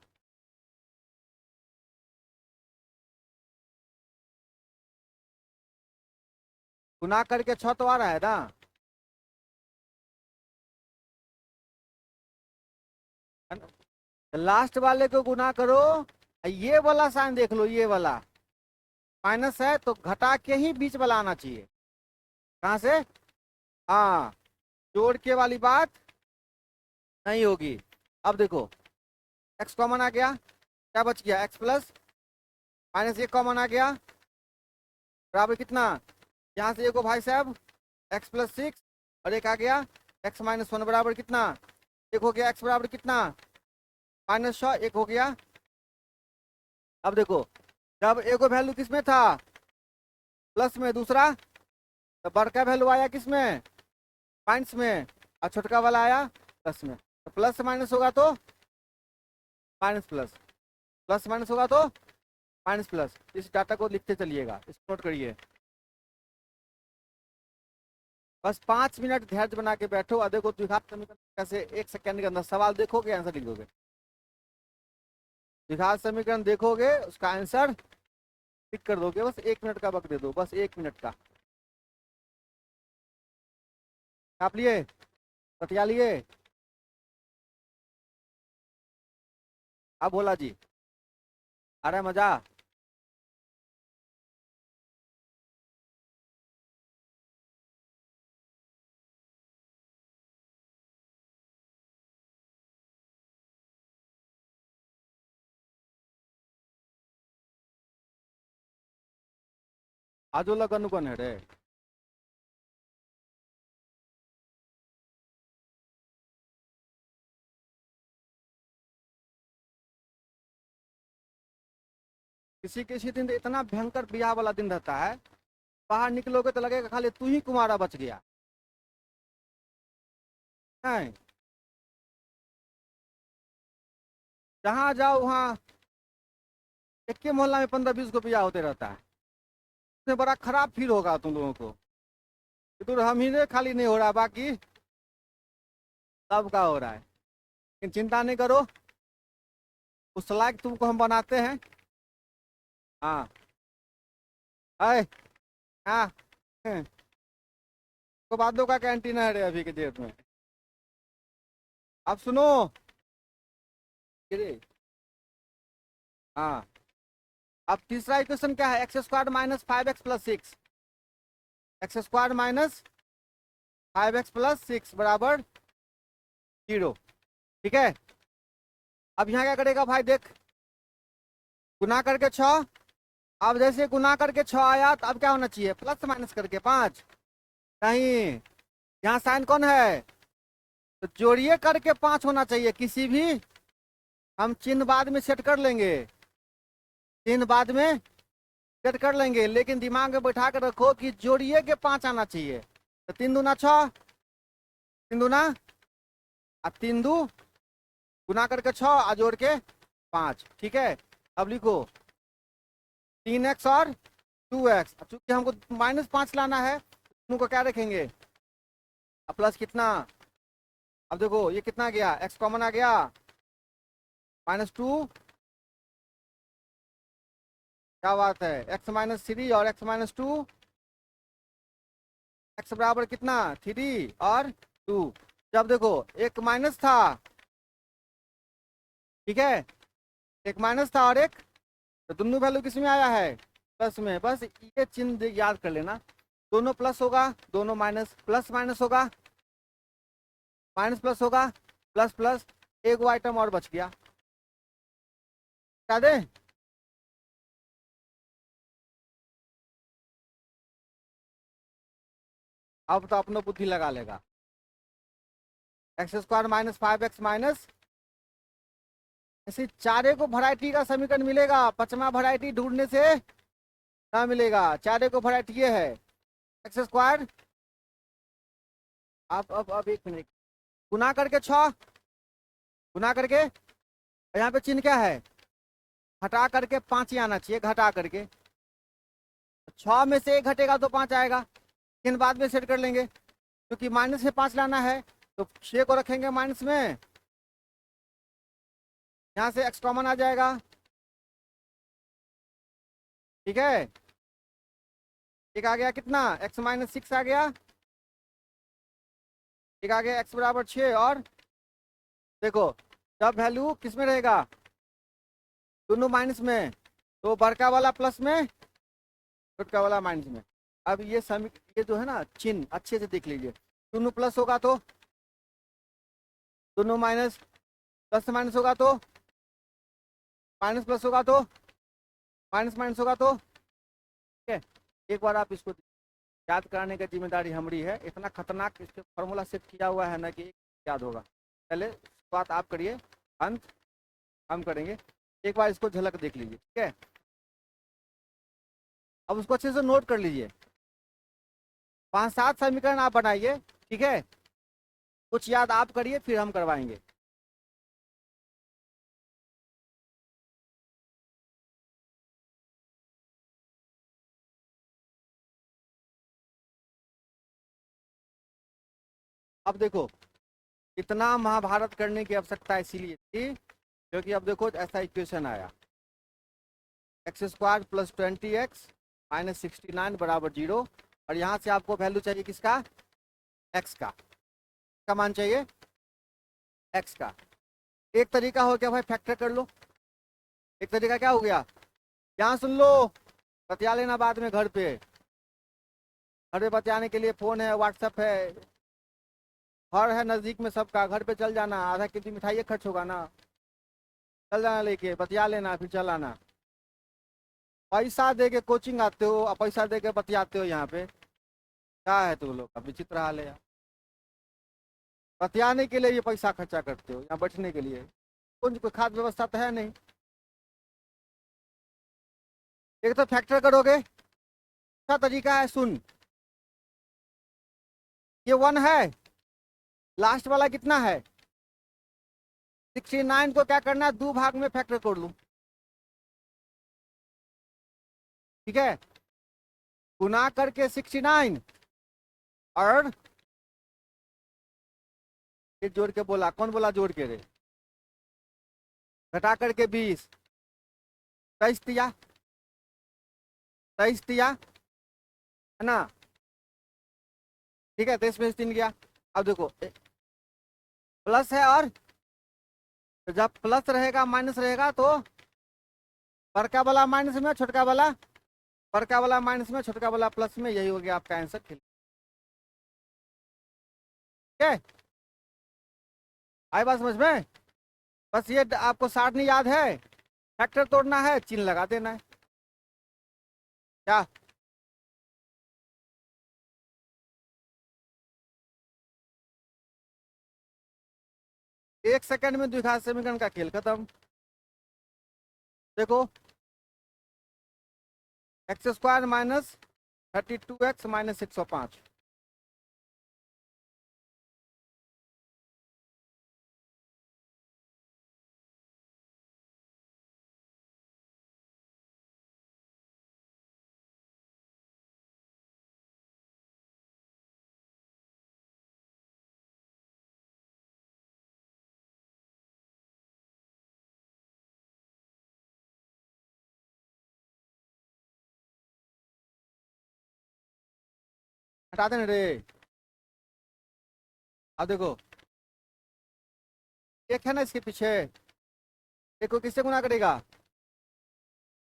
गुना करके 6 तो आ रहा है ना? लास्ट वाले को गुना करो, ये वाला साइन देख लो, ये वाला माइनस है तो घटा के ही बीच वाला आना चाहिए। कहां से? हाँ, जोड़ के वाली बात नहीं होगी। अब देखो, x कॉमन आ गया, क्या बच गया, x प्लस माइनस एक कॉमन आ गया, बराबर कितना, यहाँ से एक हो भाई साहब x प्लस 6 और एक आ गया x माइनस 1 बराबर कितना, एक हो गया x बराबर कितना, -100, एक हो गया। अब देखो, जब एक को वैल्यू किस में था, प्लस में, दूसरा तो बड़का वैल्यू आया किस में, माइनस में, और छोटका वाला आया प्लस में। तो प्लस माइनस होगा तो माइनस प्लस, प्लस माइनस होगा तो माइनस प्लस। इस डाटा को लिखते चलिएगा, इसको नोट करिए। बस 5 मिनट धैर्य बना के बैठो और देखो द्विघात समीकरण कैसे 1 सेकंड के अंदर सवाल देखोगे, आंसर लिख दोगे। द्विघात समीकरण देखोगे, उसका आंसर टिक कर दोगे। बस 1 मिनट का वक्त दे दो, बस 1 मिनट का। आप लिए, बतिया लिए? अब बोला जी, आ रहा है मजा? आजो लगन कौन है रे? किसी किसी दिन तो इतना भयंकर ब्याह वाला दिन रहता है, बाहर निकलोगे तो लगेगा खाली तू ही कुमारा बच गया। नहीं, जहाँ जाओ वहाँ एक के मोहल्ला में 15 20 को ब्याह होते रहता है। उसमें बड़ा खराब फील होगा तुम लोगों को, तो हम ही ने खाली नहीं हो रहा, बाकी सबका हो रहा है। लेकिन चिंता नहीं करो, उस लायक तुमको हम बनाते हैं। हाँ, है, हाँ, तो बादों का कैंटीन है रे अभी के डेट में। अब सुनो। ये हाँ, अब तीसरा इक्वेशन क्या है? X square minus 5x plus 6, x square minus 5x plus 6 बराबर 0। ठीक है, अब यहाँ क्या करेगा भाई? देख, गुना करके 6। अब जैसे गुना करके 6 आया तो अब क्या होना चाहिए? प्लस माइनस करके 5। नहीं, यहाँ साइन कौन है? तो जोड़िए करके 5 होना चाहिए किसी भी। हम चिन्ह बाद में सेट कर लेंगे, चिन्ह बाद में सेट कर लेंगे, लेकिन दिमाग में बैठा कर रखो कि जोड़िए के 5 आना चाहिए। तो 3 दूना 6, 3 दूना, अब 3 दू गुना करके 6 और जोड़ के 5। ठीक है, अब लिखो 3x और 2x। अब चूंकि हमको -5 लाना है, को क्या रखेंगे? अब प्लस कितना? अब देखो ये कितना गया? x कॉमन आ गया, -2। क्या बात है? x-3 और x-2, x बराबर कितना? 3 और 2। जब देखो एक माइनस था, ठीक है, एक माइनस था और एक, तो दोनों वैल्यू किस में आया है? प्लस में। बस ये चिन्ह याद कर लेना, दोनों प्लस होगा, दोनों माइनस, प्लस माइनस होगा, माइनस प्लस होगा, प्लस प्लस। एक वो आइटम और बच गया, क्या दे? अब तो अपना बुद्धि लगा लेगा। X square minus 5x minus, ऐसे चारे को वैरायटी का समीकरण मिलेगा, पांचवा वैरायटी ढूंढने से ना मिलेगा। चारे को वैरायटी ये है, एक्स स्क्वायर, अब एक मिनट, गुना करके 6, गुना करके, यहाँ पे चिन्ह क्या है? घटा करके 5 ही आना चाहिए, घटा करके। 6 में से 1 घटेगा तो 5 आएगा, लेकिन बाद में सेट कर लेंगे, क्योंकि माइनस से 5 लाना है तो 6 को रखेंगे माइनस में, यहाँ से x कॉमन आ जाएगा। ठीक है, एक आ गया कितना? x-6 आ गया, एक आ गया x बराबर 6। और देखो, जब वैल्यू किस में रहेगा? दोनों माइनस में, तो बड़का वाला प्लस में, छोटका वाला माइनस में। अब ये ये जो है ना चिन्ह, अच्छे से देख लीजिए। दोनों प्लस होगा तो, दोनों माइनस, प्लस माइनस होगा तो, माइनस प्लस होगा तो, माइनस माइनस होगा तो। ठीक है, एक बार आप इसको याद कराने की जिम्मेदारी हमारी है। इतना खतरनाक इसके फॉर्मूला सेट किया हुआ है ना कि याद होगा। पहले बात आप करिए, अंत हम करेंगे। एक बार इसको झलक देख लीजिए, ठीक है? अब उसको अच्छे से नोट कर लीजिए। 5-7 समीकरण आप बनाइए, ठीक है? कुछ याद आप करिए, फिर हम करवाएंगे। अब देखो, इतना महाभारत करने की आवश्यकता इसीलिए थी क्योंकि अब देखो ऐसा इक्वेशन आया, x square plus 20x minus 69 बराबर 0। और यहाँ से आपको वैल्यू चाहिए किसका? x का मान चाहिए, x का। एक तरीका हो गया भाई, फैक्टर कर लो। एक तरीका क्या हो गया? यहाँ सुन लो, बतिया लेना बाद में घर पे। घर पे बतियाने के लिए फोन है, व्हाट्सएप है, घर है नजदीक में सबका, घर पे चल जाना, आधा केजी मिठाई खर्च होगा ना, चल जाना लेके, बतिया लेना, फिर चल आना। पैसा दे के कोचिंग आते हो और पैसा दे के बतियाते हो यहाँ पे, क्या है तुम लोग का विचित्र हाल है यार। बतियाने के लिए ये पैसा खर्चा करते हो, यहाँ बैठने के लिए कोई खाद व्यवस्था तो है नहीं। एक तो फैक्टर करोगे, अच्छा तरीका है, सुन, ये 1 है, लास्ट वाला कितना है? 69 को क्या करना है? 2 भाग में फैक्टर कर लूं, ठीक है? गुना करके 69 और ये जोड़ के बोला, कौन बोला जोड़ के रे? घटा करके 20, 23 दिया, 23 दिया, है ना? ठीक है, 23 में 3 गया। अब देखो प्लस है, और तो जब प्लस रहेगा माइनस रहेगा तो बड़का वाला माइनस में, छोटका वाला, बड़का वाला माइनस में, छोटका वाला प्लस में, यही हो गया आपका आंसर। ठीक है, आई बात समझ में? बस ये आपको सारणी याद है, फैक्टर तोड़ना है, चिन्ह लगा देना है। क्या? एक सेकंड में द्विघात समीकरण का खेल खत्म। देखो, x² माइनस 32x माइनस 105। हटा देना रे। अब देखो, एक है ना इसके पीछे, देखो किससे गुना करेगा?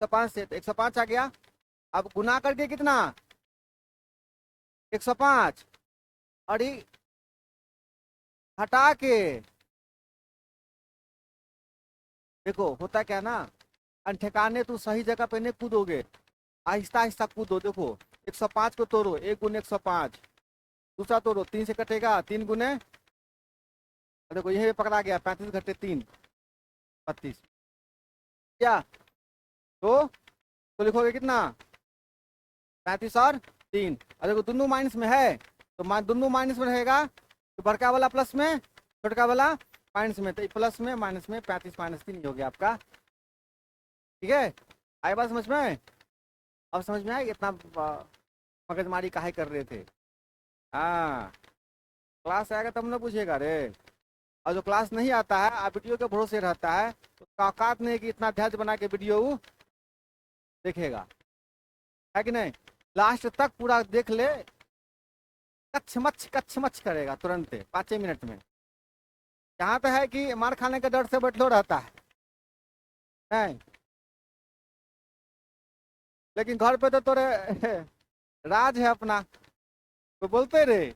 105 से, तो 105 आ गया। अब गुना करके कितना? 105, और ये हटा के, देखो होता क्या ना, ठिकाने तू सही जगह पे नहीं कूदोगे, आहिस्ता आहिस्ता कूदो। देखो 105 को तोड़ो, 1 गुने 105, दूसरा तोड़ो, 3 से कटेगा, 3 गुने, देखो यही पकड़ा गया, 35 घटे 3, 32। क्या? तो लिखोगे कितना? 35 और 3। और देखो दोनों माइनस में है, तो दोनों माइनस में रहेगा, तो बड़का वाला प्लस में, छोटका वाला माइनस में, तो प्लस में माइनस में 35 माइनस 3 हो गया आपका। ठीक है, आई बात समझ में? अब समझ में आएगी इतना मगजमारी काहे कर रहे थे? हाँ, क्लास आएगा तब ना पूछेगा रे। और जो क्लास नहीं आता है, आप वीडियो के भरोसे रहता है, तो उसका औकात नहीं कि इतना धैर्य बना के वीडियो देखेगा, है कि नहीं? लास्ट तक पूरा देख ले, कच्छ मच्छ करेगा तुरंत 5 मिनट में। यहाँ तो है कि मार खाने के डर से बैठलो रहता है, नहीं? लेकिन घर पे तो तोरे राज है अपना, तो बोलते रे।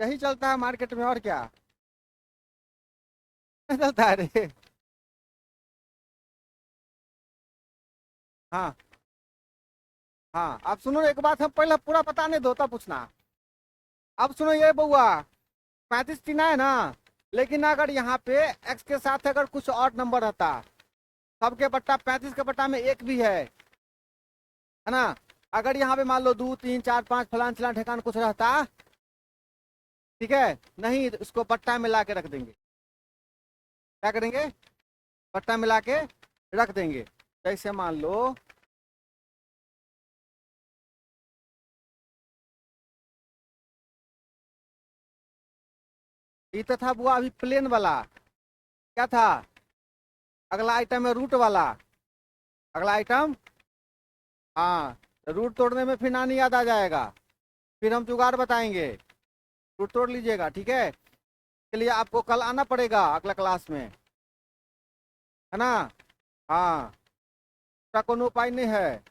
यही चलता है मार्केट में, और क्या चलता है रे? हाँ हाँ, आप सुनो एक बात, हम पहले पूरा बता नहीं दो तब पूछना। अब सुनो ये बउआ, 35 चिन्ह है ना, लेकिन अगर यहाँ पे x के साथ अगर कुछ और नंबर रहता, सबके बट्टा 35 के बट्टा में एक भी है ना? अगर यहाँ पे मान लो 2 3 4 5 फलान चलान ठेकान कुछ रहता, ठीक है, नहीं तो उसको बट्टा मिला के रख देंगे। क्या करेंगे? बट्टा मिला के रख देंगे। जैसे मान लो, ये तो था बुआ अभी प्लेन वाला, क्या था? अगला आइटम है रूट वाला, अगला आइटम, हाँ, रूट तोड़ने में फिर नानी याद आ जाएगा, फिर हम जुगाड़ बताएंगे। रूट तोड़ लीजिएगा, ठीक है? के लिए आपको कल आना पड़ेगा अगला क्लास में, है ना? हाँ, इसका कोनो उपाय नहीं है।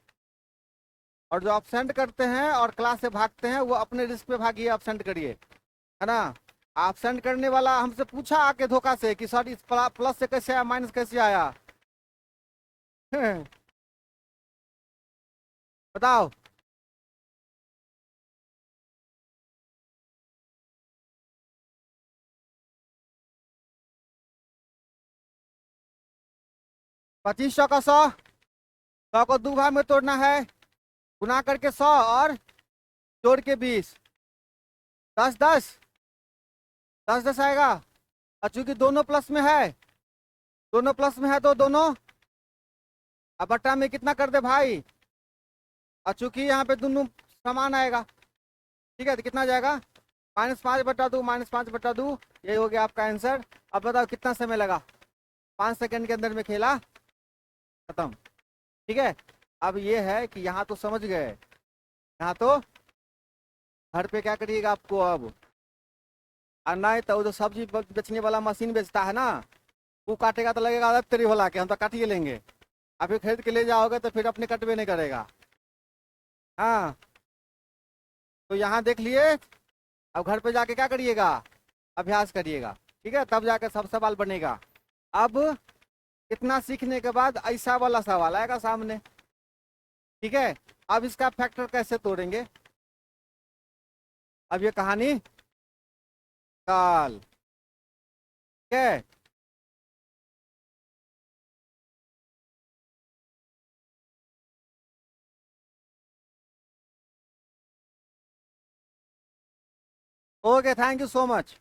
और जो अपसेंट करते हैं और क्लास से भागते हैं, वो अपने रिस्क पे भागिए, अपसेंट करिए, है ना? अपसेंट करने वाला हमसे पूछा आके धोखा से कि सर इस प्लस से कैसे आया, माइनस कैसे आया? बताओ। पच्चीस सौ का 100, 100 को 2 भाग में तोड़ना है, गुना करके 100 और जोड़ के 20, 10 10, 10 10 आएगा। और चूंकि दोनों प्लस में है, दोनों प्लस में है तो दोनों, अब बट्टा में कितना कर दे भाई? और चूंकि यहाँ पे दोनों समान आएगा, ठीक है, तो कितना आ जाएगा? -5/2 -5/2, यही हो गया आपका आंसर। अब बताओ कितना समय लगा? 5 सेकंड के अंदर में खेला खत्म। ठीक है, अब ये है कि यहाँ तो समझ गए, यहाँ तो घर पे क्या करिएगा आपको अब, और नहीं तो वो जो सब्जी बेचने वाला मशीन बेचता है ना, वो काटेगा तो लगेगा अरे तेरी भला के हम तो काटिए लेंगे। आप फिर खरीद के ले जाओगे तो फिर अपने कटवे नहीं करेगा। हाँ, तो यहाँ देख लिए। अब घर पे जाके क्या करिएगा, अभ्यास करिएगा। ठीक है, तब जाकर सब सवाल बनेगा। अब इतना सीखने के बाद ऐसा वाला सवाल आएगा सामने। ठीक है, अब इसका फैक्टर कैसे तोड़ेंगे, अब ये कहानी कल। ठीक है, okay, thank you so much.